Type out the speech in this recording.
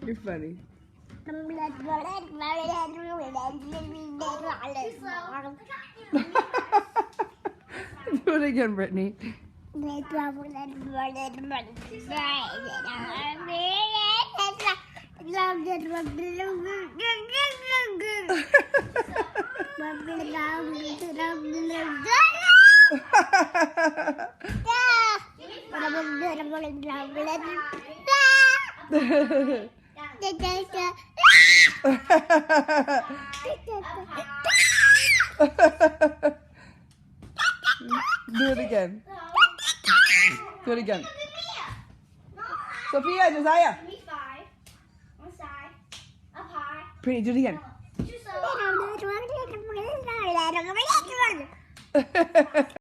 You're funny. Do it again, Brittany. Do it again. Do it again. Sophia, Josiah. Me five. One side. Up high. Brittany, do it again. Two so.